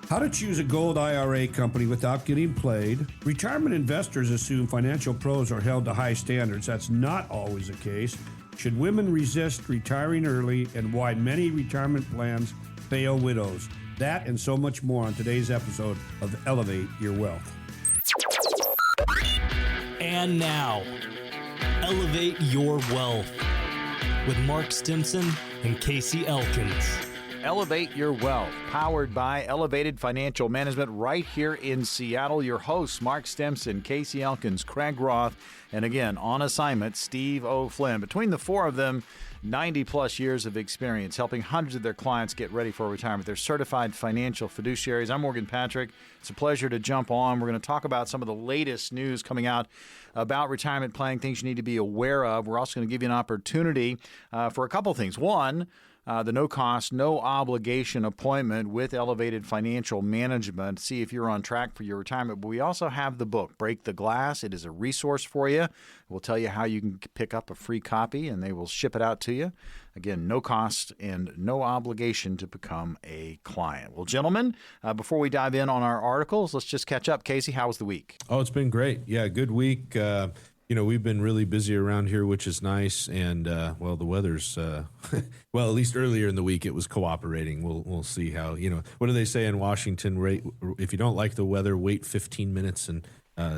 How to choose a gold IRA company without getting played. Retirement investors assume financial pros are held to high standards. That's not always the case. Should women resist retiring early, and why many retirement plans fail widows? That and so much more on today's episode of Elevate Your Wealth. And now, Elevate Your Wealth with Mark Stimpson and Casey Elkins. Elevate Your Wealth, powered by Elevated Financial Management right here in Seattle. Your hosts, Mark Stimpson, Casey Elkins, Craig Roth, and again, on assignment, Steve O'Flynn. Between the four of them, 90-plus years of experience helping hundreds of their clients get ready for retirement. They're certified financial fiduciaries. I'm Morgan Patrick. It's a pleasure to jump on. We're going to talk about some of the latest news coming out about retirement planning, things you need to be aware of. We're also going to give you an opportunity for a couple things. One, the no-cost, no-obligation appointment with Elevated Financial Management. See if you're on track for your retirement. But we also have the book, Break the Glass. It is a resource for you. We'll tell you how you can pick up a free copy, and they will ship it out to you. Again, no cost and no obligation to become a client. Well, gentlemen, before we dive in on our articles, let's just catch up. Casey, how was the week? Oh, it's been great. Yeah, good week. We've been really busy around here, which is nice. And, the weather's, well, at least earlier in the week, it was cooperating. We'll see how, what do they say in Washington? If you don't like the weather, wait 15 minutes and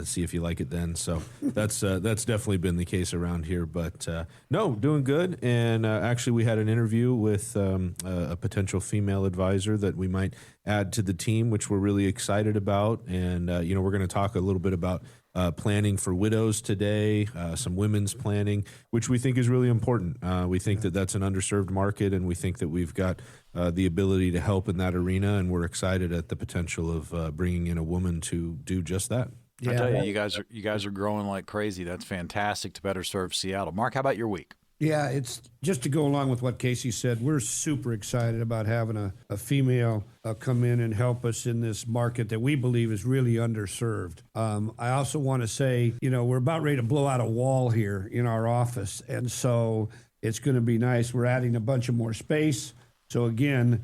see if you like it then. So that's definitely been the case around here. But, no, doing good. And actually, we had an interview with a potential female advisor that we might add to the team, which we're really excited about. And, we're going to talk a little bit about planning for widows today, some women's planning, which we think is really important. We think that that's an underserved market, and we think that we've got the ability to help in that arena, and we're excited at the potential of bringing in a woman to do just that. Yeah. I tell you, you guys are growing like crazy. That's fantastic to better serve Seattle. Mark, how about your week? Yeah, it's just to go along with what Casey said, we're super excited about having a female come in and help us in this market that we believe is really underserved. I also want to say, we're about ready to blow out a wall here in our office, and so it's going to be nice. We're adding a bunch of more space. So again,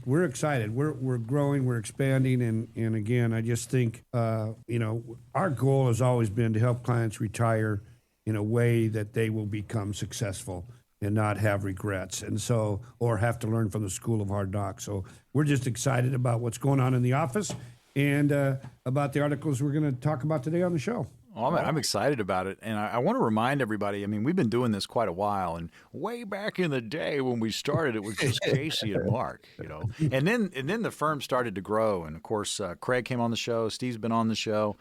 we're excited. We're growing, we're expanding, and again, I just think, our goal has always been to help clients retire in a way that they will become successful and not have regrets, and so, or have to learn from the school of hard knocks. So we're just excited about what's going on in the office and about the articles we're going to talk about today on the show. Well, I'm excited about it, and I want to remind everybody, we've been doing this quite a while, and way back in the day when we started, it was just Casey and Mark, And then the firm started to grow, and of course, Craig came on the show, Steve's been on the show.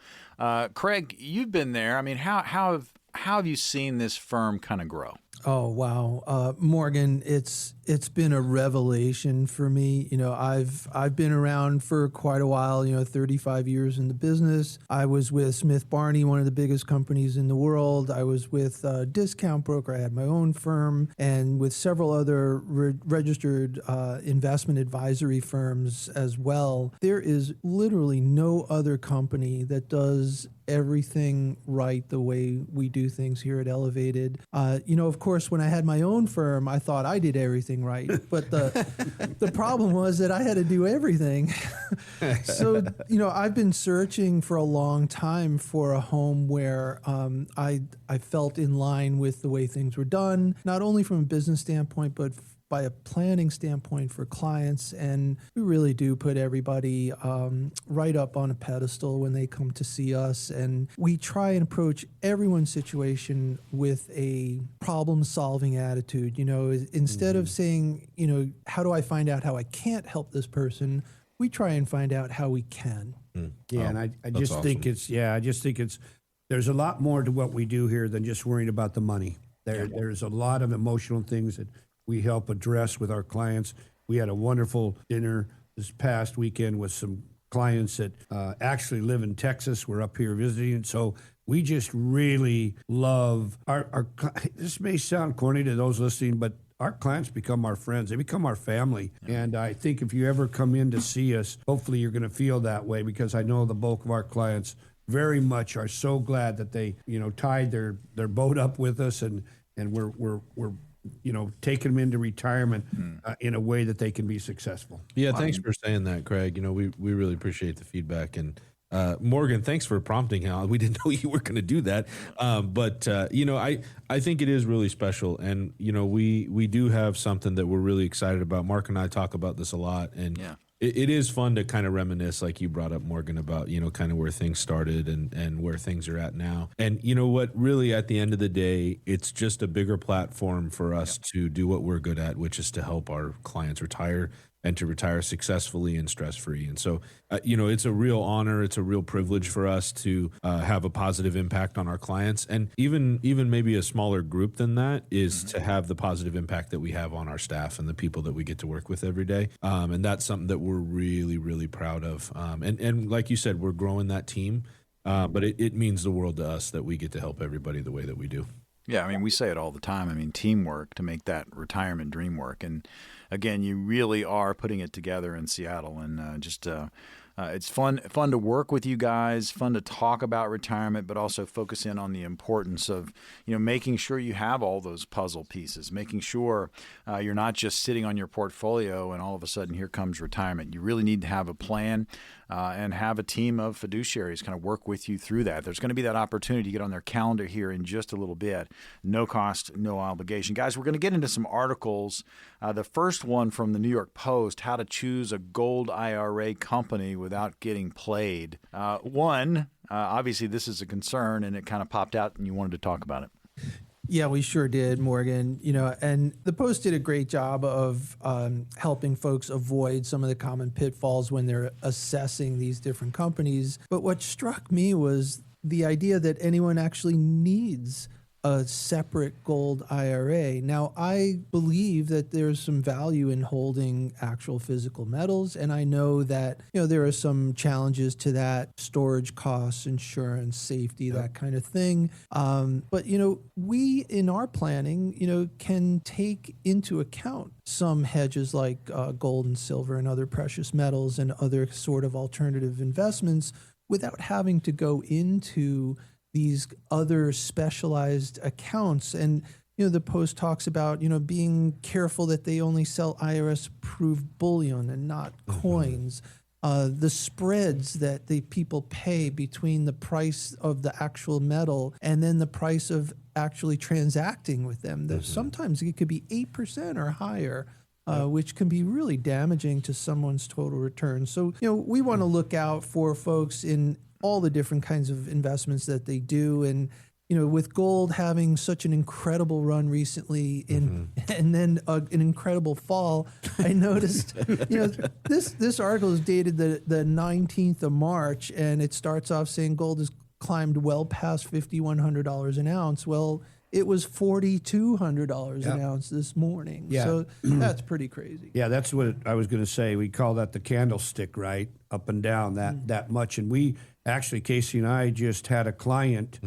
Craig, you've been there. How have you seen this firm kind of grow? Oh, wow. Morgan, it's been a revelation for me. I've been around for quite a while, 35 years in the business. I was with Smith Barney, one of the biggest companies in the world. I was with a discount broker. I had my own firm, and with several other registered investment advisory firms as well. There is literally no other company that does everything right the way we do things here at Elevated. Of course, when I had my own firm, I thought I did everything right. But the problem was that I had to do everything. So, I've been searching for a long time for a home where I felt in line with the way things were done, not only from a business standpoint, but by a planning standpoint for clients. And we really do put everybody right up on a pedestal when they come to see us. And we try and approach everyone's situation with a problem-solving attitude. Instead of saying, how do I find out how I can't help this person? We try and find out how we can. Yeah, and I just think there's a lot more to what we do here than just worrying about the money. There's a lot of emotional things that we help address with our clients. We had a wonderful dinner this past weekend with some clients that actually live in Texas. We're up here visiting. So we just really love our this may sound corny to those listening, but our clients become our friends. They become our family. Yeah. And I think if you ever come in to see us, hopefully you're going to feel that way, because I know the bulk of our clients very much are so glad that they, tied their boat up with us, and we're taking them into retirement in a way that they can be successable. Yeah, thanks for saying that, Craig. We really appreciate the feedback. And Morgan, thanks for prompting him. We didn't know you were going to do that. But I think it is really special. And, we do have something that we're really excited about. Mark and I talk about this a lot. And it is fun to kind of reminisce, like you brought up, Morgan, about, kind of where things started and where things are at now. And you know what, really at the end of the day, it's just a bigger platform for us to do what we're good at, which is to help our clients retire and to retire successfully and stress-free. And so, it's a real honor. It's a real privilege for us to have a positive impact on our clients. And even maybe a smaller group than that is to have the positive impact that we have on our staff and the people that we get to work with every day. And that's something that we're really, really proud of. And like you said, we're growing that team. But it means the world to us that we get to help everybody the way that we do. Yeah, we say it all the time. Teamwork to make that retirement dream work. And again, you really are putting it together in Seattle, and it's fun to work with you guys, fun to talk about retirement, but also focus in on the importance of, making sure you have all those puzzle pieces, making sure you're not just sitting on your portfolio and all of a sudden here comes retirement. You really need to have a plan and have a team of fiduciaries kind of work with you through that. There's going to be that opportunity to get on their calendar here in just a little bit. No cost, no obligation. Guys, we're going to get into some articles. The first one from the New York Post, how to choose a gold IRA company without getting played. Obviously this is a concern and it kind of popped out and you wanted to talk about it. Yeah, we sure did, Morgan. And the Post did a great job of helping folks avoid some of the common pitfalls when they're assessing these different companies. But what struck me was the idea that anyone actually needs a separate gold IRA. Now, I believe that there's some value in holding actual physical metals, and I know that there are some challenges to that: storage costs, insurance, safety, that kind of thing. But we in our planning, can take into account some hedges like gold and silver and other precious metals and other sort of alternative investments without having to go into these other specialized accounts. And, the Post talks about, being careful that they only sell IRS-approved bullion and not coins. The spreads that the people pay between the price of the actual metal and then the price of actually transacting with them. Sometimes it could be 8% or higher. Which can be really damaging to someone's total return. So, we want to look out for folks in all the different kinds of investments that they do. And, with gold having such an incredible run recently and then an incredible fall, I noticed, this article is dated the 19th of March, and it starts off saying gold has climbed well past $5,100 an ounce. Well, it was $4,200 an ounce this morning. Yeah. So that's pretty crazy. Yeah, that's what I was going to say. We call that the candlestick, right? Up and down that much. And we actually, Casey and I just had a client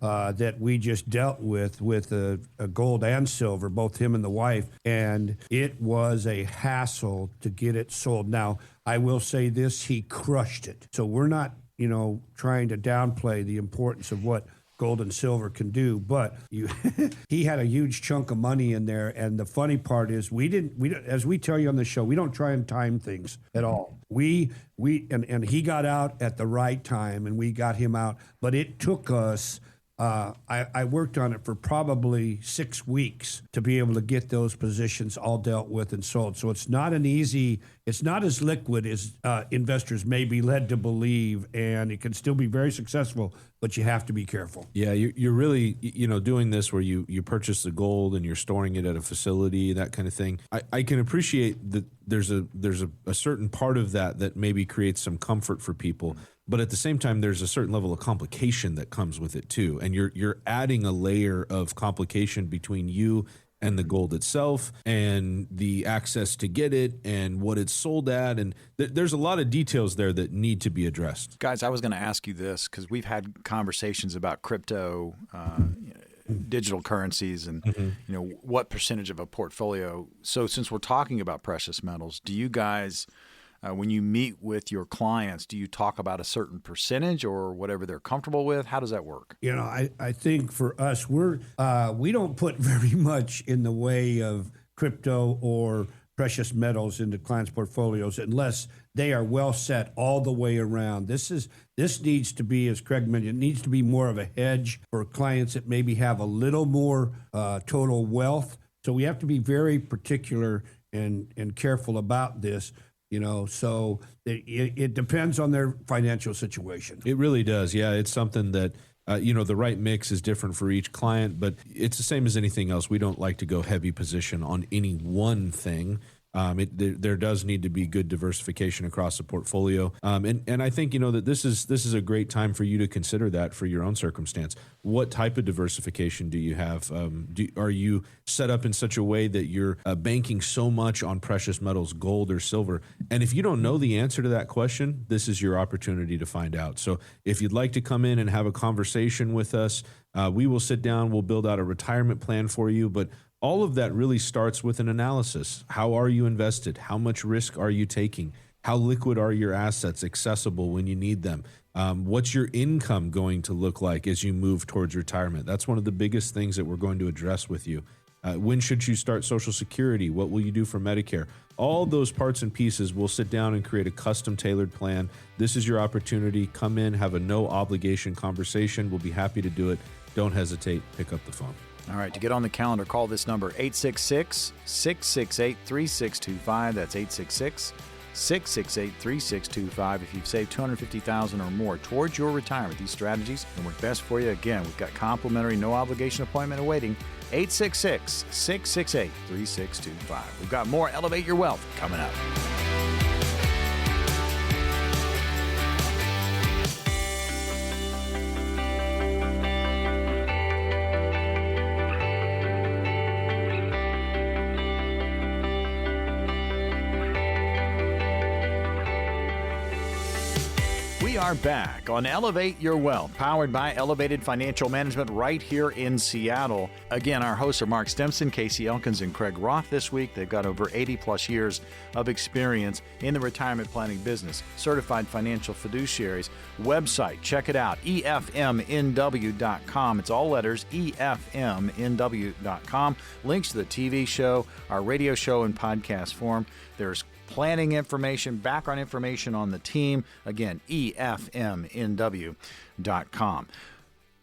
that we just dealt with a gold and silver, both him and the wife. And it was a hassle to get it sold. Now, I will say this, he crushed it. So we're not, trying to downplay the importance of what gold and silver can do, but he had a huge chunk of money in there. And the funny part is we didn't, as we tell you on the show, we don't try and time things at all. And he got out at the right time and we got him out, but it took us, I worked on it for probably 6 weeks to be able to get those positions all dealt with and sold. So it's not it's not as liquid as investors may be led to believe, and it can still be very successful, but you have to be careful. Yeah, you're really, doing this where you purchase the gold and you're storing it at a facility, that kind of thing. I can appreciate that there's a certain part of that maybe creates some comfort for people. But at the same time, there's a certain level of complication that comes with it too. And you're adding a layer of complication between you and the gold itself and the access to get it and what it's sold at. And there's a lot of details there that need to be addressed. Guys, I was going to ask you this because we've had conversations about crypto, digital currencies and, what percentage of a portfolio. So since we're talking about precious metals, do you guys when you meet with your clients, do you talk about a certain percentage or whatever they're comfortable with? How does that work? You know, I think for us, we don't put very much in the way of crypto or precious metals into clients' portfolios unless they are well set all the way around. This needs to be, as Craig mentioned, it needs to be more of a hedge for clients that maybe have a little more total wealth. So we have to be very particular and careful about this. You know, so it depends on their financial situation. It really does. Yeah, it's something that, the right mix is different for each client, but it's the same as anything else. We don't like to go heavy position on any one thing. There does need to be good diversification across the portfolio. And I think, that this is a great time for you to consider that for your own circumstance. What type of diversification do you have? Are you set up in such a way that you're banking so much on precious metals, gold or silver? And if you don't know the answer to that question, this is your opportunity to find out. So if you'd like to come in and have a conversation with us, we will sit down, we'll build out a retirement plan for you. But all of that really starts with an analysis. How are you invested? How much risk are you taking? How liquid are your assets accessible when you need them? What's your income going to look like as you move towards retirement? That's one of the biggest things that we're going to address with you. When should you start Social Security? What will you do for Medicare? All those parts and pieces, we'll sit down and create a custom tailored plan. This is your opportunity. Come in, have a no obligation conversation. We'll be happy to do it. Don't hesitate. Pick up the phone. All right, to get on the calendar, call this number, 866-668-3625. That's 866-668-3625. If you've saved $250,000 or more towards your retirement, these strategies can work best for you. Again, we've got complimentary, no-obligation appointment awaiting, 866-668-3625. We've got more Elevate Your Wealth coming up. We are back on Elevate Your Wealth, powered by Elevated Financial Management right here in Seattle. Again, our hosts are Mark Stimpson, Casey Elkins, and Craig Roth this week. They've got over 80-plus years of experience in the retirement planning business. Certified financial fiduciaries. Website, check it out, efmnw.com. It's all letters, efmnw.com. Links to the TV show, our radio show, and podcast form. There's planning information, background information on the team. Again, efmnw.com.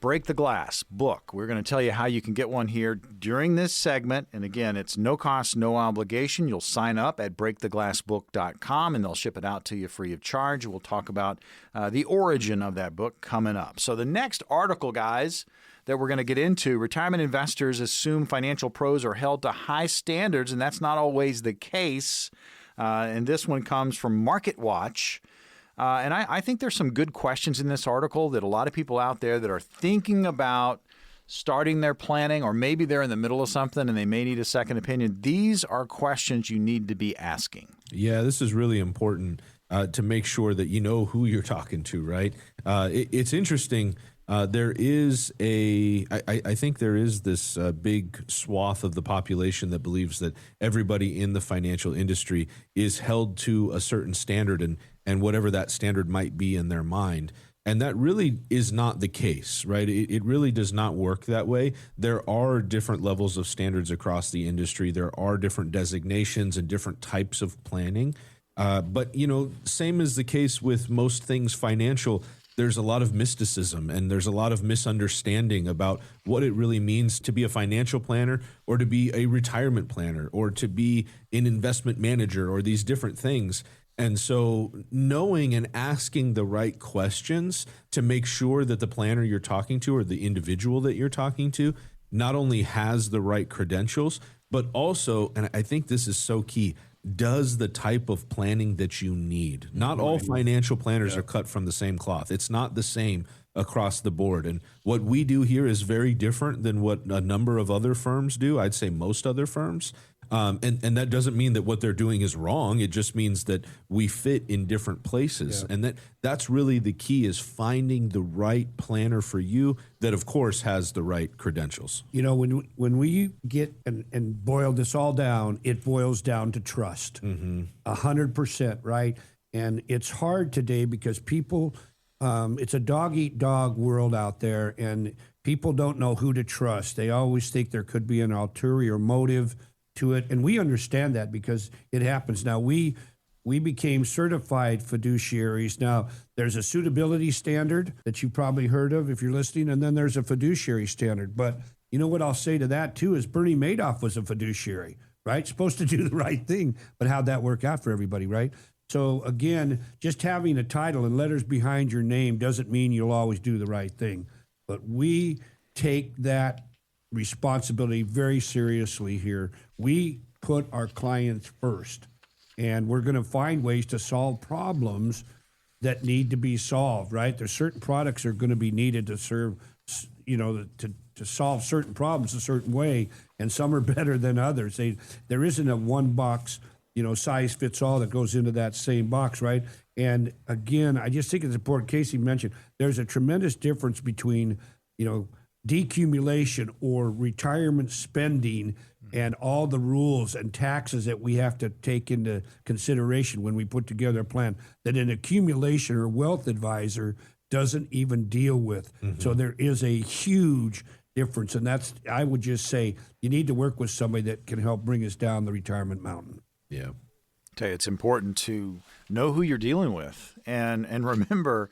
Break the Glass book. We're going to tell you how you can get one here during this segment. And again, it's no cost, no obligation. You'll sign up at breaktheglassbook.com and they'll ship it out to you free of charge. We'll talk about the origin of that book coming up. So the next article, guys, that we're going to get into, retirement investors assume financial pros are held to high standards, and that's not always the case. And this one comes from MarketWatch. And I think there's some good questions in this article that a lot of people out there that are thinking about starting their planning, or maybe they're in the middle of something and they may need a second opinion. These are questions you need to be asking. Yeah, this is really important to make sure that you know who you're talking to, right? It's interesting. I think there is this big swath of the population that believes that everybody in the financial industry is held to a certain standard and whatever that standard might be in their mind. And that really is not the case, right? It really does not work that way. There are different levels of standards across the industry. There are different designations and different types of planning. But, same as the case with most things financial, there's a lot of mysticism and there's a lot of misunderstanding about what it really means to be a financial planner or to be a retirement planner or to be an investment manager or these different things. And so knowing and asking the right questions to make sure that the planner you're talking to or the individual that you're talking to not only has the right credentials, but also, and I think this is so key, does the type of planning that you need. Not all financial planners are cut from the same cloth. It's not the same across the board. And what we do here is very different than what a number of other firms do. I'd say most other firms. And that doesn't mean that what they're doing is wrong. It just means that we fit in different places. Yeah. And that's really the key, is finding the right planner for you that, of course, has the right credentials. You know, when we get and boil this all down, it boils down to trust. 100%, right? And it's hard today because people, it's a dog-eat-dog world out there, and people don't know who to trust. They always think there could be an ulterior motive to it, and we understand that because it happens. Now, we became certified fiduciaries. Now, there's a suitability standard that you probably heard of if you're listening, and then there's a fiduciary standard. But you know what I'll say to that, too, is Bernie Madoff was a fiduciary, right? Supposed to do the right thing, but how'd that work out for everybody, right? So, again, just having a title and letters behind your name doesn't mean you'll always do the right thing. But we take that responsibility very seriously here. We put our clients first, and we're going to find ways to solve problems that need to be solved, right? There's certain products that are going to be needed to serve, you know, to solve certain problems a certain way, and some are better than others. There isn't a one box, you know, size fits all that goes into that same box, right? And again, I just think it's important. Casey mentioned there's a tremendous difference between, you know, decumulation or retirement spending and all the rules and taxes that we have to take into consideration when we put together a plan that an accumulation or wealth advisor doesn't even deal with. So there is a huge difference. And that's, I would just say, you need to work with somebody that can help bring us down the retirement mountain. Yeah. Okay, it's important to know who you're dealing with and remember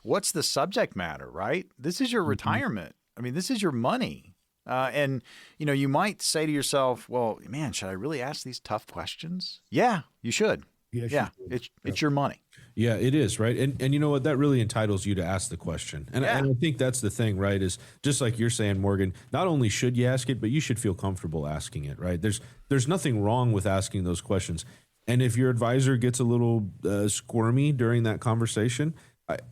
what's the subject matter, right? This is your retirement. I mean, this is your money. And, you know, you might say to yourself, well, man, should I really ask these tough questions? Yeah, you should. Yes, Yeah, it's your money. Yeah, it is, right? And you know what? That really entitles you to ask the question. And I think that's the thing, right? Is just like you're saying, Morgan, not only should you ask it, but you should feel comfortable asking it, right? There's nothing wrong with asking those questions. And if your advisor gets a little squirmy during that conversation,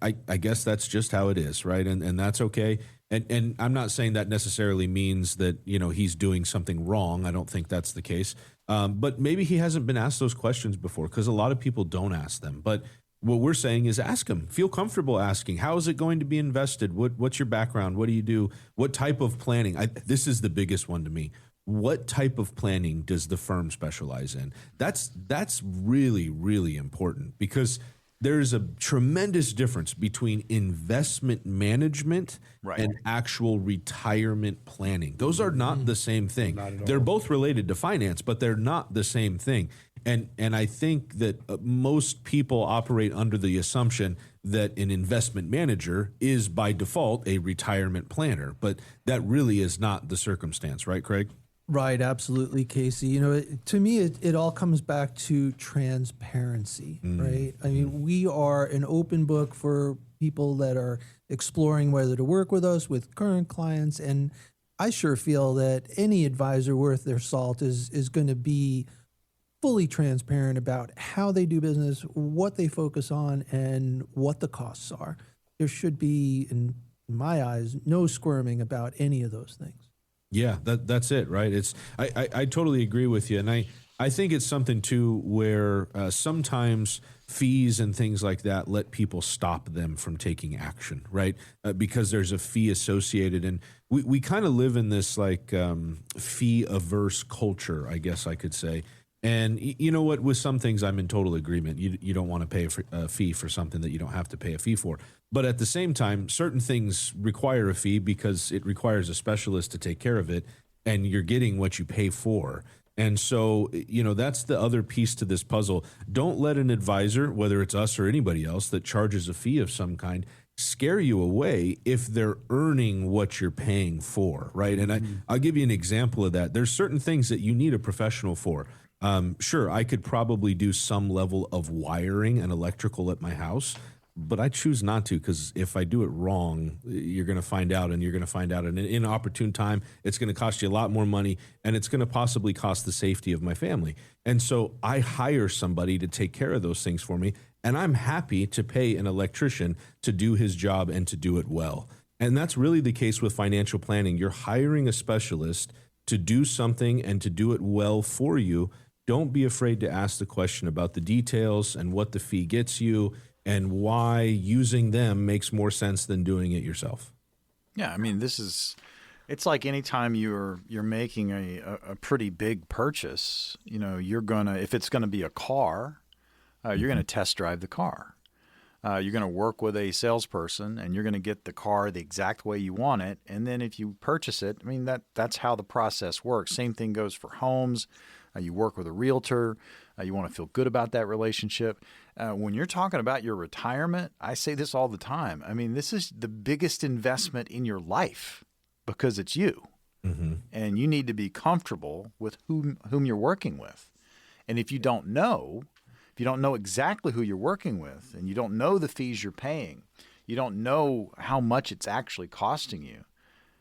I guess that's just how it is, right? And that's okay. And I'm not saying that necessarily means that, you know, he's doing something wrong. I don't think that's the case. But maybe he hasn't been asked those questions before, because a lot of people don't ask them. But what we're saying is ask him. Feel comfortable asking. How is it going to be invested? What's your background? What do you do? What type of planning? This is the biggest one to me. What type of planning does the firm specialize in? That's really, really important, because there's a tremendous difference between investment management and actual retirement planning. Those are not the same thing. They're both related to finance, but they're not the same thing. And I think that most people operate under the assumption that an investment manager is by default a retirement planner, but that really is not the circumstance, right, Craig? Right, absolutely, Casey. You know, to me, it all comes back to transparency, right? I mean, we are an open book for people that are exploring whether to work with us, with current clients, and I sure feel that any advisor worth their salt is going to be fully transparent about how they do business, what they focus on, and what the costs are. There should be, in my eyes, no squirming about any of those things. Yeah, that's it, right? I totally agree with you. And I think it's something, too, where sometimes fees and things like that let people stop them from taking action, right? Because there's a fee associated. And we kind of live in this like fee-averse culture, I guess I could say. And you know what? With some things, I'm in total agreement. You don't want to pay a fee for something that you don't have to pay a fee for. But at the same time, certain things require a fee because it requires a specialist to take care of it, and you're getting what you pay for. And so, you know, that's the other piece to this puzzle. Don't let an advisor, whether it's us or anybody else that charges a fee of some kind, scare you away if they're earning what you're paying for, right? And I'll give you an example of that. There's certain things that you need a professional for. Sure, I could probably do some level of wiring and electrical at my house, but I choose not to, because if I do it wrong, you're going to find out, and you're going to find out in an inopportune time. It's going to cost you a lot more money, and it's going to possibly cost the safety of my family. And so I hire somebody to take care of those things for me, and I'm happy to pay an electrician to do his job and to do it well. And that's really the case with financial planning. You're hiring a specialist to do something and to do it well for you, don't be afraid to ask the question about the details and what the fee gets you and why using them makes more sense than doing it yourself. Yeah, I mean, it's like anytime you're making a pretty big purchase, you're gonna, if it's gonna be a car, you're gonna test drive the car. You're gonna work with a salesperson, and you're gonna get the car the exact way you want it. And then if you purchase it, I mean, that's how the process works. Same thing goes for homes. You work with a realtor. You want to feel good about that relationship. When you're talking about your retirement, I say this all the time. I mean, this is the biggest investment in your life because it's you. Mm-hmm. And you need to be comfortable with whom you're working with. And if you don't know exactly who you're working with, and you don't know the fees you're paying, you don't know how much it's actually costing you.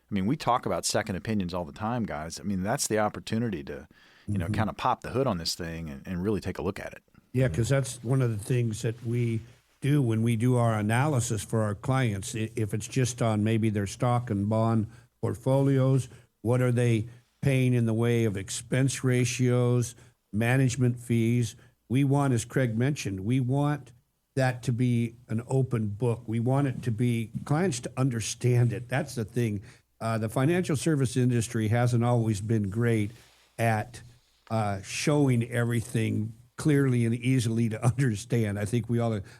I mean, we talk about second opinions all the time, guys. I mean, that's the opportunity to kind of pop the hood on this thing and really take a look at it. Yeah, because that's one of the things that we do when we do our analysis for our clients. If it's just on maybe their stock and bond portfolios, what are they paying in the way of expense ratios, management fees? We want, as Craig mentioned, we want that to be an open book. We want it to be clients to understand it. That's the thing. The financial service industry hasn't always been great at showing everything clearly and easily to understand. I think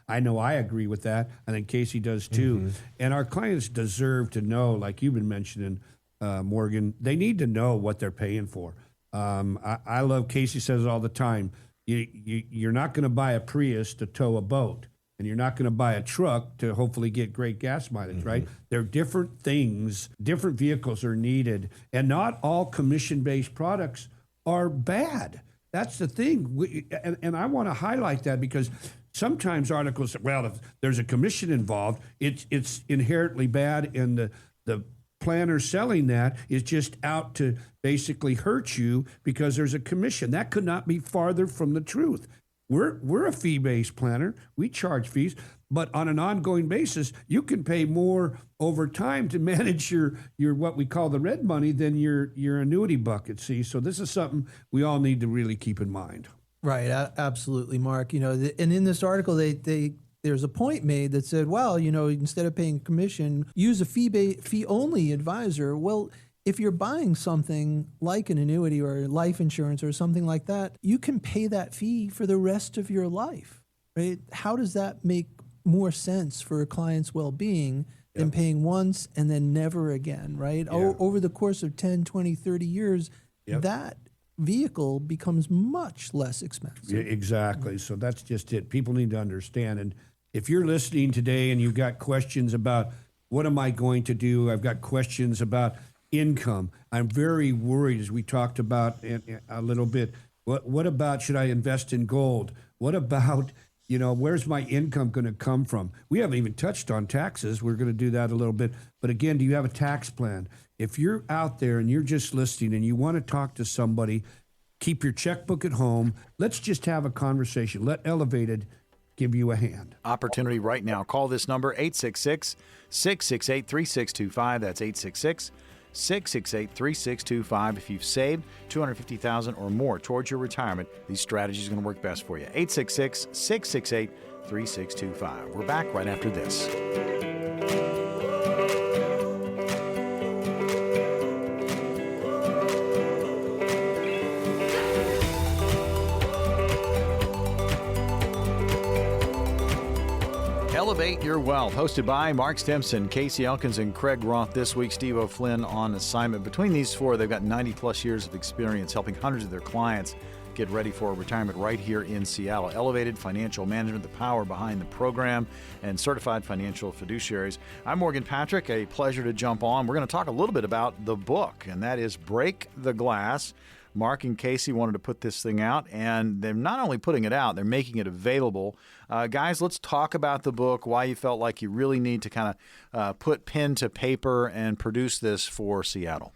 I know I agree with that. I think Casey does too. Mm-hmm. And our clients deserve to know, like you've been mentioning, Morgan, they need to know what they're paying for. I love, Casey says it all the time, you're not going to buy a Prius to tow a boat, and you're not going to buy a truck to hopefully get great gas mileage, mm-hmm. right? They're different things. Different vehicles are needed, and not all commission-based products are bad. That's the thing. And I want to highlight that because sometimes articles say, well, if there's a commission involved, it's inherently bad, and the planner selling that is just out to basically hurt you because there's a commission. That could not be farther from the truth. We're a fee-based planner. We charge fees, but on an ongoing basis, you can pay more over time to manage your what we call the red money than your annuity bucket. See, so this is something we all need to really keep in mind. Right, absolutely, Mark. And in this article, there's a point made that said, well, instead of paying commission, use a fee-only advisor. Well, if you're buying something like an annuity or life insurance or something like that, you can pay that fee for the rest of your life, right? How does that make more sense for a client's well-being than paying once and then never again, right? Yeah. Over the course of 10, 20, 30 years, that vehicle becomes much less expensive. Yeah, exactly. So that's just it. People need to understand. And if you're listening today and you've got questions about what am I going to do, I've got questions about income. I'm very worried, as we talked about a little bit. What about, should I invest in gold? What about, where's my income going to come from? We haven't even touched on taxes. We're going to do that a little bit. But again, do you have a tax plan? If you're out there and you're just listening and you want to talk to somebody, keep your checkbook at home. Let's just have a conversation. Let Elevated give you a hand. Opportunity right now. Call this number, 866-668-3625. That's 866-668-3625. If you've saved $250,000 or more towards your retirement, these strategies are going to work best for you. 866-668-3625. We're back right after this. Elevate Your Wealth, hosted by Mark Stimpson, Casey Elkins, and Craig Roth. This week, Steve O'Flynn on assignment. Between these four, they've got 90-plus years of experience helping hundreds of their clients get ready for retirement right here in Seattle. Elevated Financial Management, the power behind the program, and certified financial fiduciaries. I'm Morgan Patrick. A pleasure to jump on. We're going to talk a little bit about the book, and that is Break the Glass. Mark and Casey wanted to put this thing out, and they're not only putting it out, they're making it available. Guys, let's talk about the book, why you felt like you really need to kind of put pen to paper and produce this for Seattle.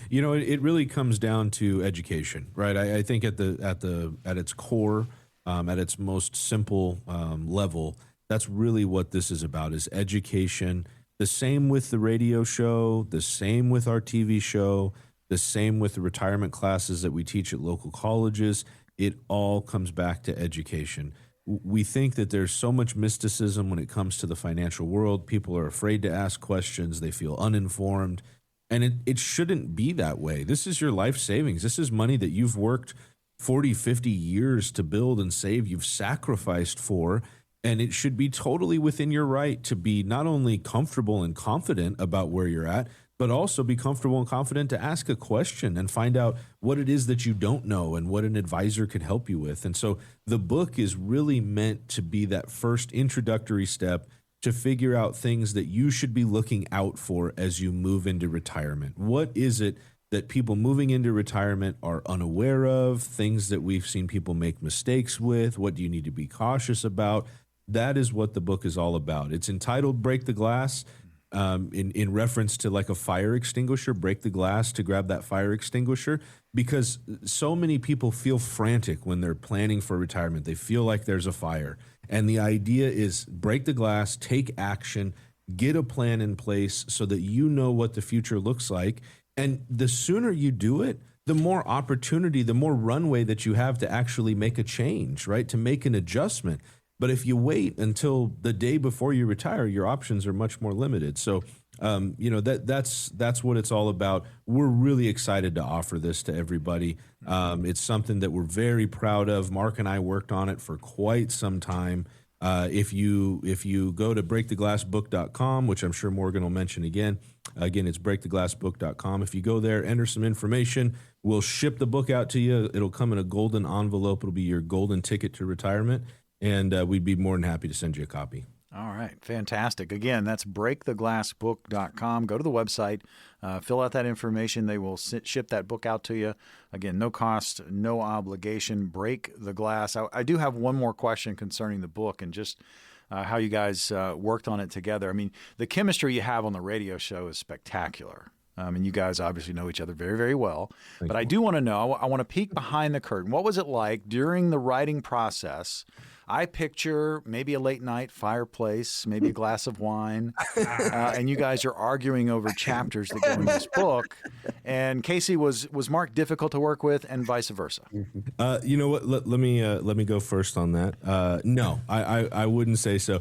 It really comes down to education, right? I think at its core, at its most simple level, that's really what this is about, is education. The same with the radio show, the same with our TV show, The same with the retirement classes that we teach at local colleges. It all comes back to education. We think that there's so much mysticism when it comes to the financial world. People are afraid to ask questions. They feel uninformed. And it shouldn't be that way. This is your life savings. This is money that you've worked 40, 50 years to build and save. You've sacrificed for. And it should be totally within your right to be not only comfortable and confident about where you're at, but also be comfortable and confident to ask a question and find out what it is that you don't know and what an advisor could help you with. And so the book is really meant to be that first introductory step to figure out things that you should be looking out for as you move into retirement. What is it that people moving into retirement are unaware of, things that we've seen people make mistakes with? What do you need to be cautious about? That is what the book is all about. It's entitled Break the Glass, in reference to like a fire extinguisher, break the glass to grab that fire extinguisher, because so many people feel frantic when they're planning for retirement. They feel like there's a fire. And the idea is break the glass, take action, get a plan in place so that you know what the future looks like. And the sooner you do it, the more opportunity, the more runway that you have to actually make a change, right? To make an adjustment. But if you wait until the day before you retire, your options are much more limited. So, that's what it's all about. We're really excited to offer this to everybody. It's something that we're very proud of. Mark and I worked on it for quite some time. If you go to breaktheglassbook.com, which I'm sure Morgan will mention again, it's breaktheglassbook.com. If you go there, enter some information, we'll ship the book out to you. It'll come in a golden envelope. It'll be your golden ticket to retirement. And we'd be more than happy to send you a copy. All right. Fantastic. Again, that's breaktheglassbook.com. Go to the website, fill out that information. They will ship that book out to you. Again, no cost, no obligation. Break the Glass. I do have one more question concerning the book and just how you guys worked on it together. I mean, the chemistry you have on the radio show is spectacular. And you guys obviously know each other very, very well. But I do want to know, I want to peek behind the curtain. What was it like during the writing process? I picture maybe a late night fireplace, maybe a glass of wine, and you guys are arguing over chapters that go in this book. And Casey, was Mark difficult to work with, and vice versa? You know what? Let me go first on that. No, I wouldn't say so.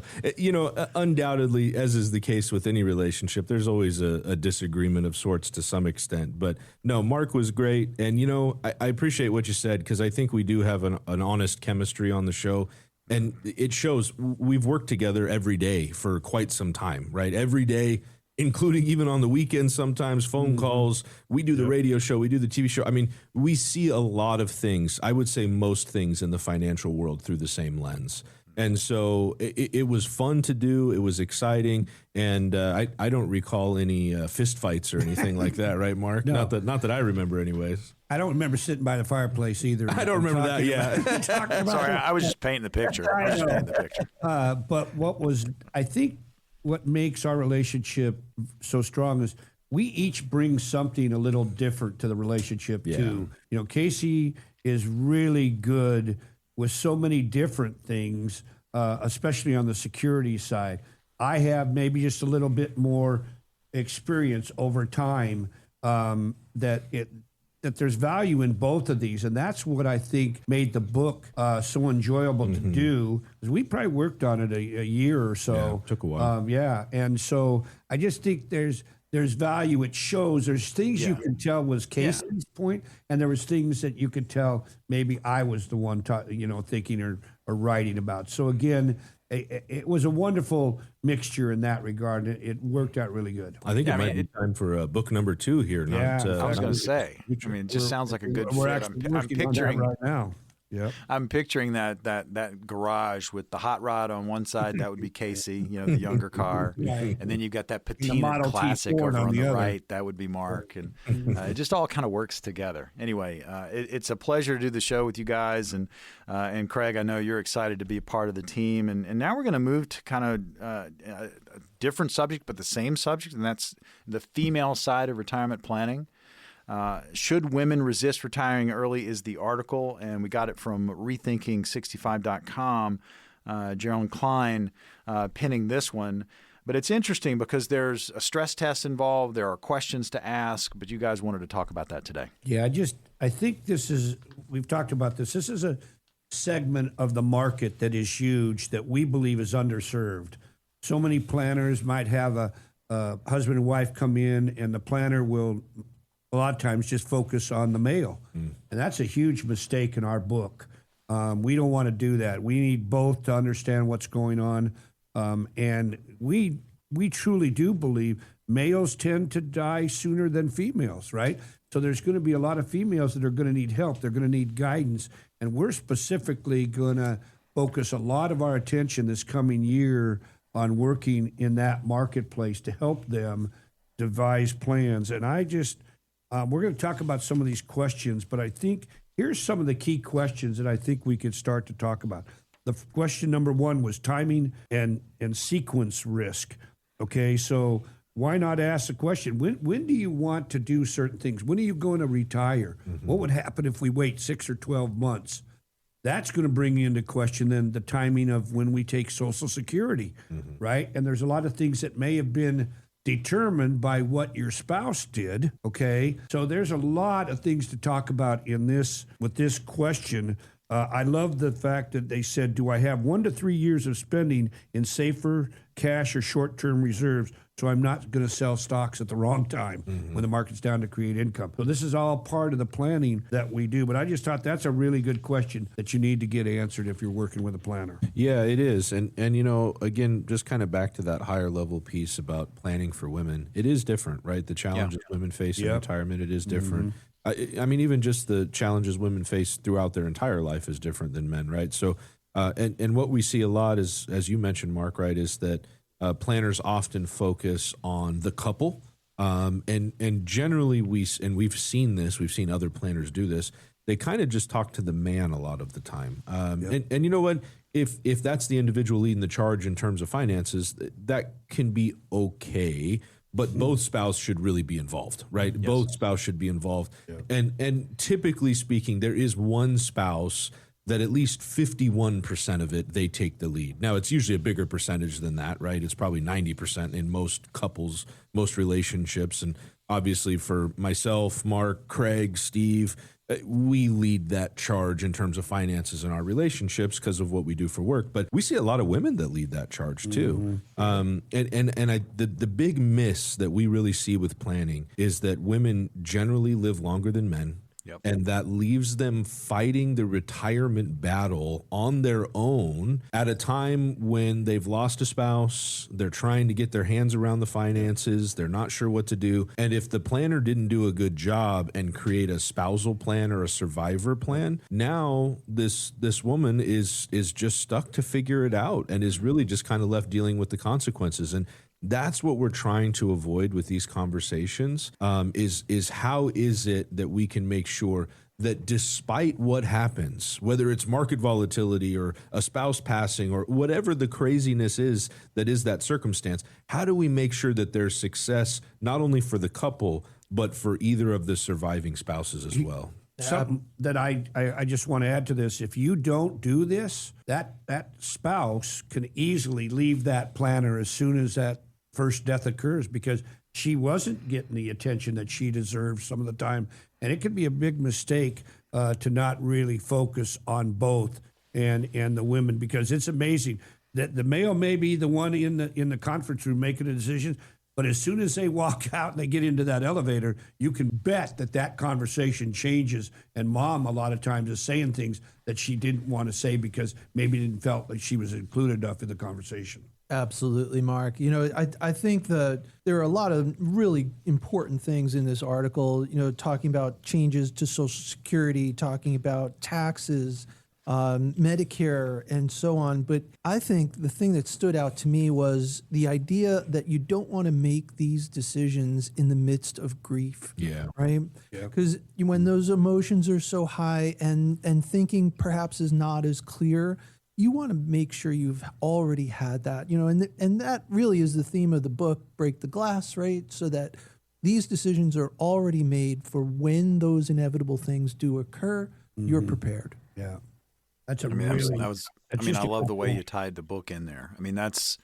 Undoubtedly, as is the case with any relationship, there's always a disagreement of sorts to some extent. But no, Mark was great, and I appreciate what you said, because I think we do have an honest chemistry on the show. And it shows. We've worked together every day for quite some time, right? Every day, including even on the weekends, sometimes phone calls. We do the radio show. We do the TV show. I mean, we see a lot of things. I would say most things in the financial world through the same lens. And so it was fun to do. It was exciting. And I don't recall any fist fights or anything like that, right, Mark? No. Not that I remember anyways. I don't remember sitting by the fireplace either. I don't remember that, yeah. Sorry, I was just painting the picture. But I think what makes our relationship so strong is we each bring something a little different to the relationship too. Casey is really good with so many different things, especially on the security side. I have maybe just a little bit more experience over time that there's value in both of these. And that's what I think made the book so enjoyable to do. Because we probably worked on it a year or so. Yeah, took a while. And so I just think there's value. It shows there's things you can tell was Casey's point, and there was things that you could tell maybe I was the one thinking or writing about. So again, it was a wonderful mixture in that regard. It worked out really good. I think it might be time for book number 2 here. I was going to say. I mean, it just sounds like a good fit. I'm picturing right now. Yep. I'm picturing that garage with the hot rod on one side. That would be Casey, the younger car, and then you've got that patina classic over on the right. That would be Mark, and it just all kind of works together. Anyway, it's a pleasure to do the show with you guys, and Craig, I know you're excited to be a part of the team, and now we're going to move to kind of a different subject, but the same subject, and that's the female side of retirement planning. Should Women Resist Retiring Early is the article, and we got it from rethinking65.com. Geraldine Klein penning this one. But it's interesting because there's a stress test involved. There are questions to ask, but you guys wanted to talk about that today. Yeah, I think we've talked about this. This is a segment of the market that is huge that we believe is underserved. So many planners might have a husband and wife come in, and the planner will a lot of times just focus on the male. And that's a huge mistake in our book. We don't want to do that. We need both to understand what's going on. And we truly do believe males tend to die sooner than females, right? So there's going to be a lot of females that are going to need help. They're going to need guidance. And we're specifically going to focus a lot of our attention this coming year on working in that marketplace to help them devise plans. And we're going to talk about some of these questions, but I think here's some of the key questions that I think we could start to talk about. The question number one was timing and sequence risk. Okay, so why not ask the question, when do you want to do certain things? When are you going to retire? What would happen if we wait 6 or 12 months? That's going to bring into question then the timing of when we take Social Security, right? And there's a lot of things that may have been determined by what your spouse did, okay? So there's a lot of things to talk about with this question. I love the fact that they said, do I have 1 to 3 years of spending in safer cash or short-term reserves so I'm not going to sell stocks at the wrong time when the market's down to create income? So this is all part of the planning that we do. But I just thought that's a really good question that you need to get answered if you're working with a planner. Yeah, it is. And again, just kind of back to that higher level piece about planning for women. It is different, right? The challenges women face in retirement, it is different. I mean, even just the challenges women face throughout their entire life is different than men, right? So, and what we see a lot is, as you mentioned, Mark, right, is that planners often focus on the couple, and generally we've seen this. We've seen other planners do this. They kind of just talk to the man a lot of the time, and you know what? If that's the individual leading the charge in terms of finances, that can be okay. But both spouse should really be involved, right? Yes. Both spouse should be involved. Yeah. And typically speaking, there is one spouse that at least 51% of it, they take the lead. Now, it's usually a bigger percentage than that, right? It's probably 90% in most couples, most relationships. And obviously for myself, Mark, Craig, Steve, we lead that charge in terms of finances in our relationships because of what we do for work. But we see a lot of women that lead that charge too. The big miss that we really see with planning is that women generally live longer than men. Yep. And that leaves them fighting the retirement battle on their own at a time when they've lost a spouse, they're trying to get their hands around the finances, they're not sure what to do. And if the planner didn't do a good job and create a spousal plan or a survivor plan, now this woman is just stuck to figure it out and is really just kind of left dealing with the consequences. And that's what we're trying to avoid with these conversations, is how is it that we can make sure that despite what happens, whether it's market volatility or a spouse passing or whatever the craziness is that circumstance, how do we make sure that there's success not only for the couple, but for either of the surviving spouses as well? Something that I just want to add to this, if you don't do this, that spouse can easily leave that planner as soon as that first death occurs because she wasn't getting the attention that she deserves some of the time. And it could be a big mistake to not really focus on both and the women, because it's amazing that the male may be the one in the conference room making a decision, but as soon as they walk out and they get into that elevator, you can bet that conversation changes. And mom, a lot of times, is saying things that she didn't want to say because maybe didn't felt like she was included enough in the conversation. Absolutely, Mark. I think that there are a lot of really important things in this article, talking about changes to Social Security, talking about taxes, Medicare, and so on. But I think the thing that stood out to me was the idea that you don't want to make these decisions in the midst of grief. Yeah. Right? Because when those emotions are so high and thinking perhaps is not as clear, you want to make sure you've already had that, and that really is the theme of the book, Break the Glass, right? So that these decisions are already made for when those inevitable things do occur, you're prepared. Yeah. That's I love the way you tied the book in there. I mean, that's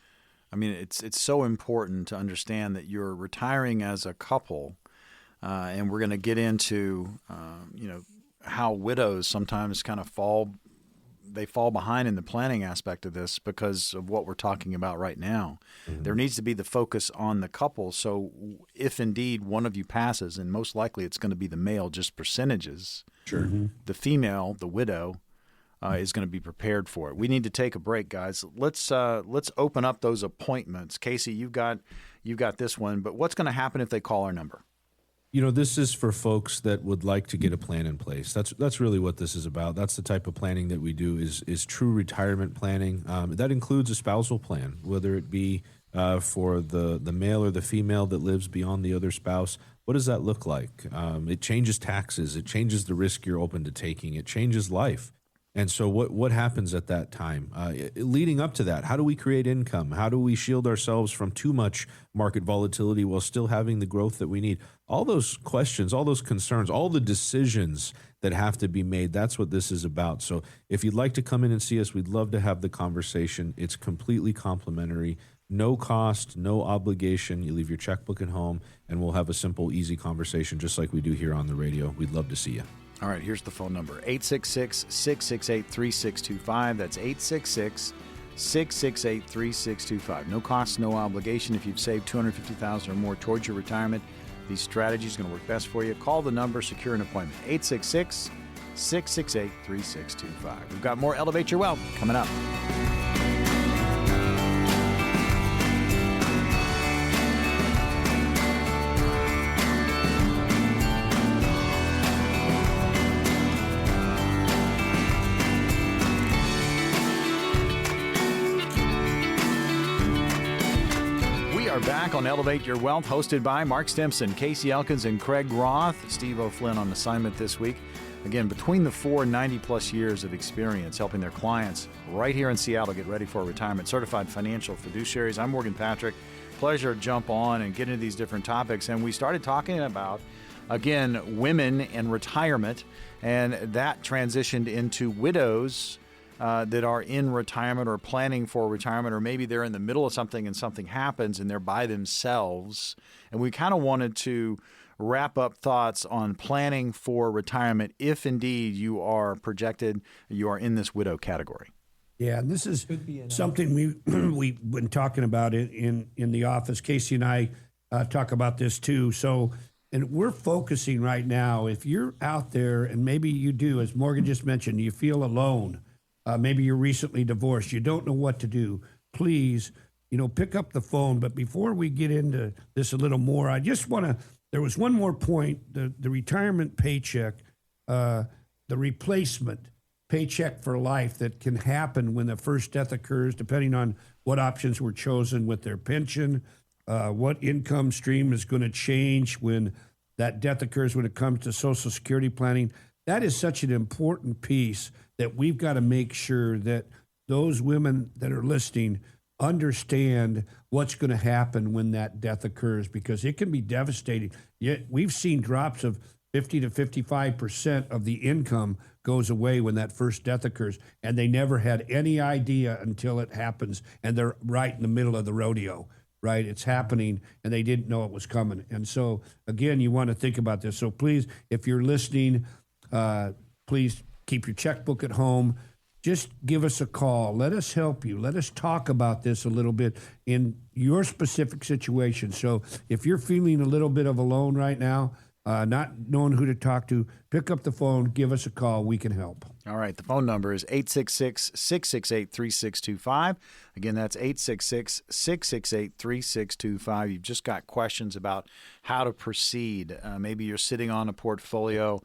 I mean, it's so important to understand that you're retiring as a couple, and we're going to get into how widows sometimes kind of fall behind in the planning aspect of this because of what we're talking about right now. Mm-hmm. There needs to be the focus on the couple. So if indeed one of you passes, and most likely it's going to be the male, just percentages. Sure. Mm-hmm. The female, the widow, is going to be prepared for it. We need to take a break, guys. Let's open up those appointments. Casey, you've got this one, but what's going to happen if they call our number? This is for folks that would like to get a plan in place. That's really what this is about. That's the type of planning that we do is true retirement planning. That includes a spousal plan, whether it be for the male or the female that lives beyond the other spouse. What does that look like? It changes taxes. It changes the risk you're open to taking. It changes life. And so what happens at that time? Leading up to that, how do we create income? How do we shield ourselves from too much market volatility while still having the growth that we need? All those questions, all those concerns, all the decisions that have to be made, that's what this is about. So if you'd like to come in and see us, we'd love to have the conversation. It's completely complimentary, no cost, no obligation. You leave your checkbook at home, and we'll have a simple, easy conversation just like we do here on the radio. We'd love to see you. All right, here's the phone number, 866-668-3625. That's 866-668-3625. No cost, no obligation. If you've saved $250,000 or more towards your retirement, these strategies are going to work best for you. Call the number, secure an appointment, 866-668-3625. We've got more Elevate Your Wealth coming up. Back on Elevate Your Wealth, hosted by Mark Stimpson, Casey Elkins, and Craig Roth. Steve O'Flynn on assignment this week. Again, between the 90+ years of experience helping their clients right here in Seattle get ready for retirement, certified financial fiduciaries. I'm Morgan Patrick. Pleasure to jump on and get into these different topics. And we started talking about, again, women and retirement, and that transitioned into widows that are in retirement or planning for retirement, or maybe they're in the middle of something and something happens and they're by themselves. And we kind of wanted to wrap up thoughts on planning for retirement if indeed you are projected, you are in this widow category. Yeah, and this is something we've been talking about in the office. Casey and I talk about this too. So, and we're focusing right now, if you're out there and maybe you do, as Morgan just mentioned, you feel alone, maybe you're recently divorced, you don't know what to do, please, pick up the phone. But before we get into this a little more, I just want to, there was one more point, the retirement paycheck, the replacement paycheck for life that can happen when the first death occurs, depending on what options were chosen with their pension, what income stream is going to change when that death occurs when it comes to Social Security planning. That is such an important piece that we've got to make sure that those women that are listening understand what's going to happen when that death occurs, because it can be devastating. Yet we've seen drops of 50 to 55% of the income goes away when that first death occurs, and they never had any idea until it happens, and they're right in the middle of the rodeo, right? It's happening, and they didn't know it was coming. And so, again, you want to think about this. So please, if you're listening, please keep your checkbook at home. Just give us a call. Let us help you. Let us talk about this a little bit in your specific situation. So if you're feeling a little bit of alone right now, not knowing who to talk to, pick up the phone, give us a call. We can help. All right. The phone number is 866-668-3625. Again, that's 866-668-3625. You've just got questions about how to proceed. Maybe you're sitting on a portfolio,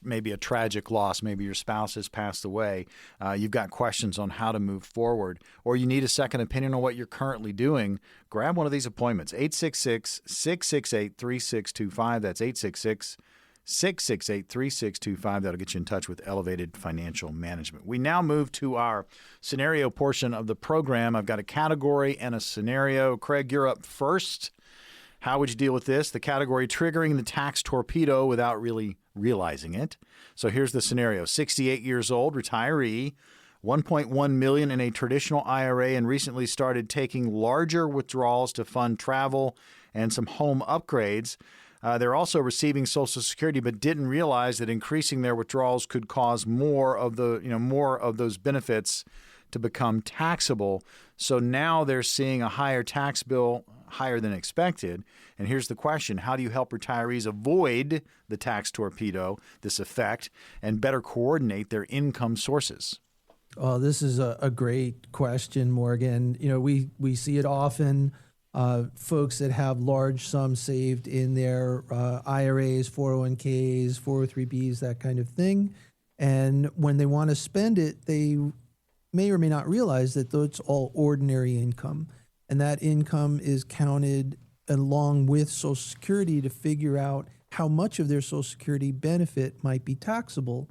maybe a tragic loss, maybe your spouse has passed away. You've got questions on how to move forward, or you need a second opinion on what you're currently doing. Grab one of these appointments, 866-668-3625. That's 866-668-3625. That'll get you in touch with Elevated Financial Management. We now move to our scenario portion of the program. I've got a category and a scenario. Craig, you're up first. How would you deal with this? The category, triggering the tax torpedo without really realizing it. So here's the scenario. 68 years old, retiree, 1.1 million in a traditional IRA, and recently started taking larger withdrawals to fund travel and some home upgrades. They're also receiving Social Security, but didn't realize that increasing their withdrawals could cause more of those benefits to become taxable. So now they're seeing a higher tax bill, higher than expected. And here's the question: how do you help retirees avoid the tax torpedo, this effect, and better coordinate their income sources? Oh, this is a great question, Morgan. We see it often. Folks that have large sums saved in their IRAs, 401ks, 403bs, that kind of thing. And when they want to spend it, they may or may not realize that it's all ordinary income. And that income is counted along with Social Security to figure out how much of their Social Security benefit might be taxable.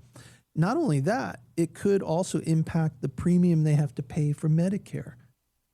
Not only that, it could also impact the premium they have to pay for Medicare.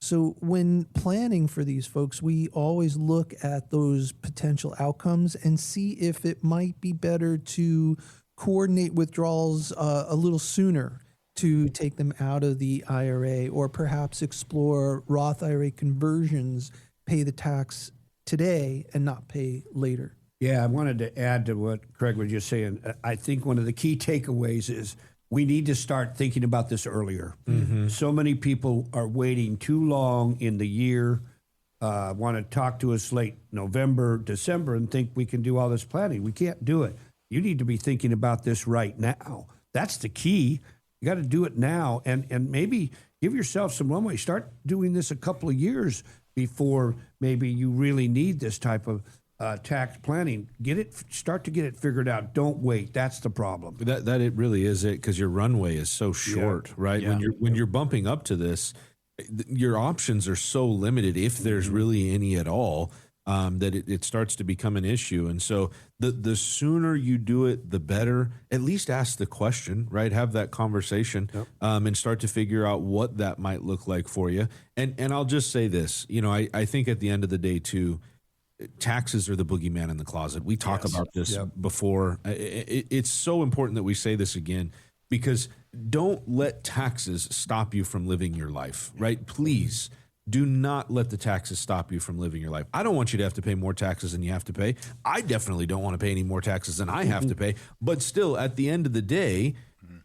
So when planning for these folks, we always look at those potential outcomes and see if it might be better to coordinate withdrawals a little sooner to take them out of the IRA, or perhaps explore Roth IRA conversions, pay the tax today and not pay later. Yeah, I wanted to add to what Craig was just saying. I think one of the key takeaways is we need to start thinking about this earlier. So many people are waiting too long in the year, want to talk to us late November, December, and think we can do all this planning. We can't do it. You need to be thinking about this right now. That's the key. You got to do it now, and maybe give yourself some runway. Start doing this a couple of years before maybe you really need this type of tax planning. Start to get it figured out. Don't wait. That's the problem. That it really is it, because your runway is so short, right? Yeah. When you're bumping up to this, your options are so limited, if there's really any at all, that it starts to become an issue. And so the sooner you do it, the better. At least ask the question, right? Have that conversation, and start to figure out what that might look like for you. And I'll just say this, I think at the end of the day too, taxes are the boogeyman in the closet. We talk about this before. It's so important that we say this again, because don't let taxes stop you from living your life, right? Please do not let the taxes stop you from living your life. I don't want you to have to pay more taxes than you have to pay. I definitely don't want to pay any more taxes than I have to pay. But still, at the end of the day,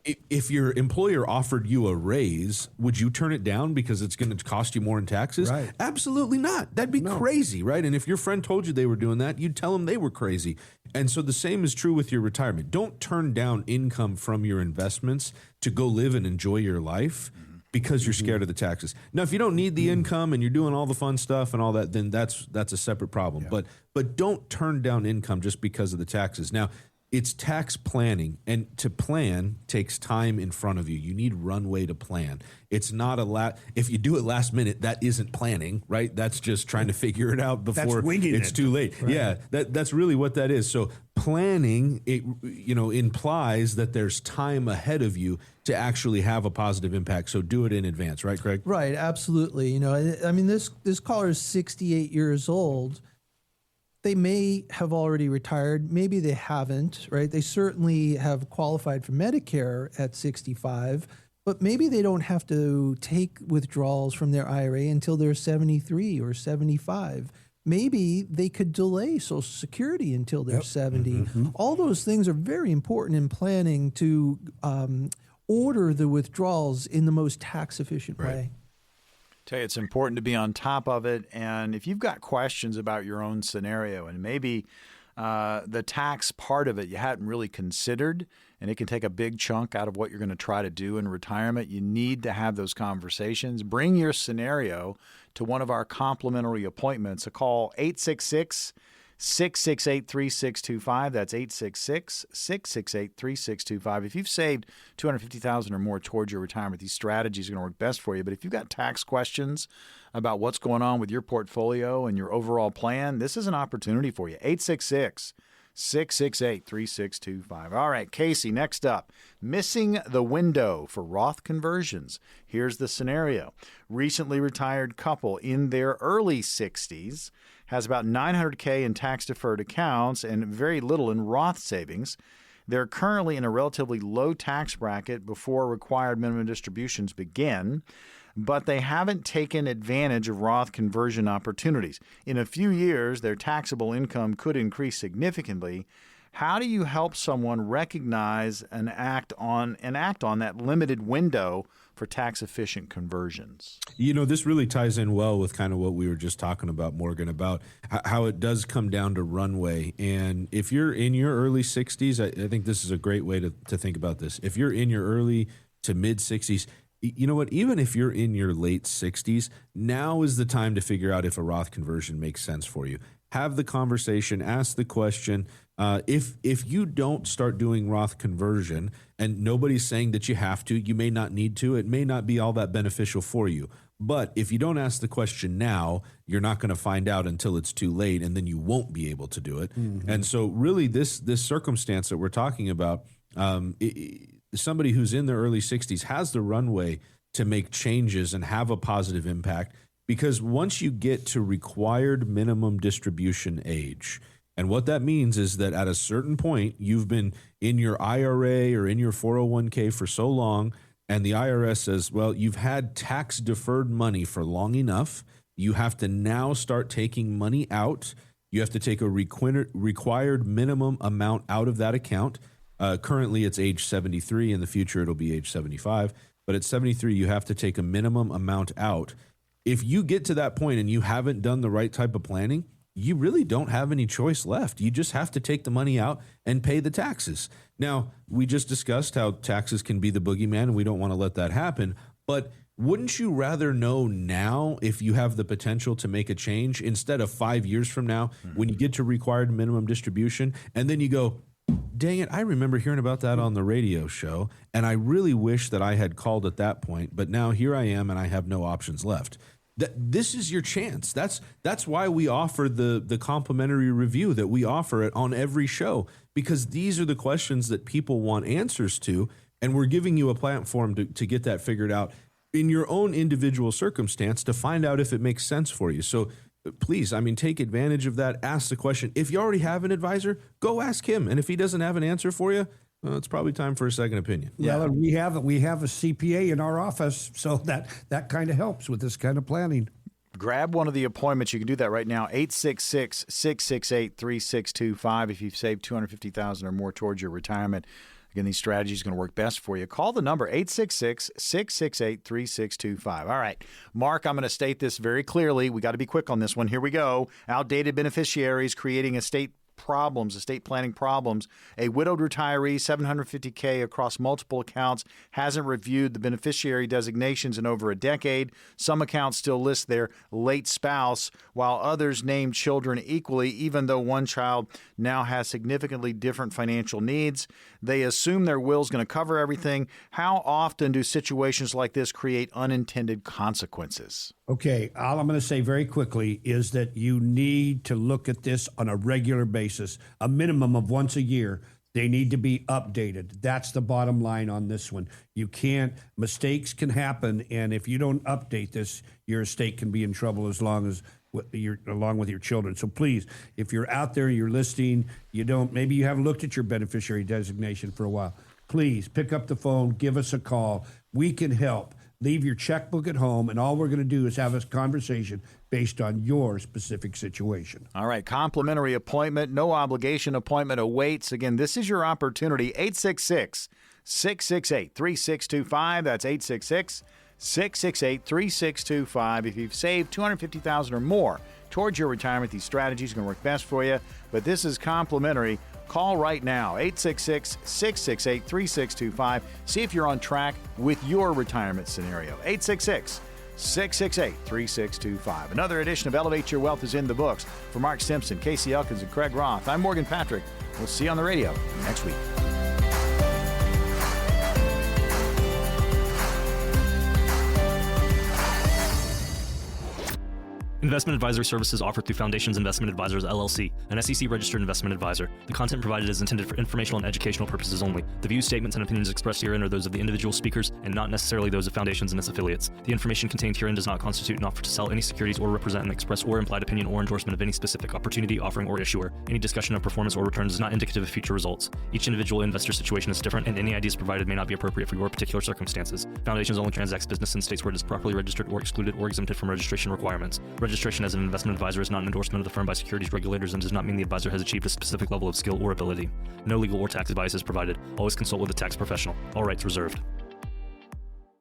if your employer offered you a raise, would you turn it down because it's going to cost you more in taxes? Right. Absolutely not. That'd be crazy, right? And if your friend told you they were doing that, you'd tell them they were crazy. And so the same is true with your retirement. Don't turn down income from your investments to go live and enjoy your life because you're scared of the taxes. Now, if you don't need the income and you're doing all the fun stuff and all that, then that's a separate problem. But don't turn down income just because of the taxes. Now, it's tax planning, and to plan takes time in front of you. You need runway to plan. It's not if you do it last minute, that isn't planning, right? That's just trying to figure it out before it's too late. Right. Yeah, that's really what that is. So planning, it implies that there's time ahead of you to actually have a positive impact. So do it in advance, right, Craig? Right, absolutely. I mean, this caller is 68 years old. They may have already retired. Maybe they haven't, right? They certainly have qualified for Medicare at 65, but maybe they don't have to take withdrawals from their IRA until they're 73 or 75. Maybe they could delay Social Security until they're 70. All those things are very important in planning to order the withdrawals in the most tax-efficient way. Tell you, it's important to be on top of it. And if you've got questions about your own scenario, and maybe the tax part of it you hadn't really considered, and it can take a big chunk out of what you're going to try to do in retirement, you need to have those conversations. Bring your scenario to one of our complimentary appointments. A call 866-668-3625. That's 866-668-3625. If you've saved $250,000 or more towards your retirement, these strategies are going to work best for you. But if you've got tax questions about what's going on with your portfolio and your overall plan, this is an opportunity for you. 866-668-3625. All right, Casey, next up. Missing the window for Roth conversions. Here's the scenario. Recently retired couple in their early 60s has about $900K in tax-deferred accounts and very little in Roth savings. They're currently in a relatively low tax bracket before required minimum distributions begin, but they haven't taken advantage of Roth conversion opportunities. In a few years, their taxable income could increase significantly. How do you help someone recognize and act on that limited window for tax-efficient conversions? This really ties in well with kind of what we were just talking about, Morgan, about how it does come down to runway. And if you're in your early 60s, I think this is a great way to think about this. If you're in your early to mid 60s, you know what? Even if you're in your late 60s, now is the time to figure out if a Roth conversion makes sense for you. Have the conversation, ask the question. If you don't start doing Roth conversion, and nobody's saying that you have to, you may not need to, it may not be all that beneficial for you. But if you don't ask the question now, you're not going to find out until it's too late, and then you won't be able to do it. Mm-hmm. And so really this circumstance that we're talking about, somebody who's in their early 60s has the runway to make changes and have a positive impact, because once you get to required minimum distribution age, and what that means is that at a certain point, you've been in your IRA or in your 401k for so long, and the IRS says, well, you've had tax deferred money for long enough. You have to now start taking money out. You have to take a required minimum amount out of that account. Currently, it's age 73. In the future, it'll be age 75. But at 73, you have to take a minimum amount out. If you get to that point and you haven't done the right type of planning, you really don't have any choice left. You just have to take the money out and pay the taxes. Now, we just discussed how taxes can be the boogeyman, and we don't want to let that happen. But wouldn't you rather know now if you have the potential to make a change instead of 5 years from now when you get to required minimum distribution, and then you go, dang it, I remember hearing about that on the radio show, and I really wish that I had called at that point, but now here I am and I have no options left. This is your chance. That's why we offer the complimentary review that we offer it on every show, because these are the questions that people want answers to, and we're giving you a platform to get that figured out in your own individual circumstance to find out if it makes sense for you. So please, take advantage of that. Ask the question. If you already have an advisor, go ask him. And if he doesn't have an answer for you, well, it's probably time for a second opinion. Yeah, we have a CPA in our office, so that kind of helps with this kind of planning. Grab one of the appointments. You can do that right now. 866-668-3625 if you've saved $250,000 or more towards your retirement. Again, these strategies are going to work best for you. Call the number 866-668-3625. All right, Mark, I'm going to state this very clearly. We got to be quick on this one. Here we go. Outdated beneficiaries creating estate planning problems. A widowed retiree, $750K across multiple accounts, hasn't reviewed the beneficiary designations in over a decade. Some accounts still list their late spouse, while others name children equally, even though one child now has significantly different financial needs. They assume their will is going to cover everything. How often do situations like this create unintended consequences? Okay, all I'm going to say very quickly is that you need to look at this on a regular basis, a minimum of once a year. They need to be updated. That's the bottom line on this one. Mistakes can happen, and if you don't update this, your estate can be in trouble along with your children. So please, if you're out there, you're listening, maybe you haven't looked at your beneficiary designation for a while, please pick up the phone, give us a call. We can help. Leave your checkbook at home, and all we're going to do is have a conversation based on your specific situation. All right, complimentary appointment, no obligation appointment awaits. Again, this is your opportunity. 866-668-3625. That's 866-668-3625. If you've saved $250,000 or more towards your retirement, these strategies are going to work best for you. But this is complimentary. Call right now, 866-668-3625. See if you're on track with your retirement scenario. 866-668-3625. Another edition of Elevate Your Wealth is in the books. For Mark Stimpson, Casey Elkins, and Craig Roth, I'm Morgan Patrick. We'll see you on the radio next week. Investment advisory services offered through Foundations Investment Advisors, LLC, an SEC-registered investment advisor. The content provided is intended for informational and educational purposes only. The views, statements, and opinions expressed herein are those of the individual speakers and not necessarily those of Foundations and its affiliates. The information contained herein does not constitute an offer to sell any securities or represent an express or implied opinion or endorsement of any specific opportunity, offering, or issuer. Any discussion of performance or returns is not indicative of future results. Each individual investor situation is different, and any ideas provided may not be appropriate for your particular circumstances. Foundations only transacts business in states where it is properly registered or excluded or exempted from registration requirements. Registration as an investment advisor is not an endorsement of the firm by securities regulators and does not mean the advisor has achieved a specific level of skill or ability. No legal or tax advice is provided. Always consult with a tax professional. All rights reserved.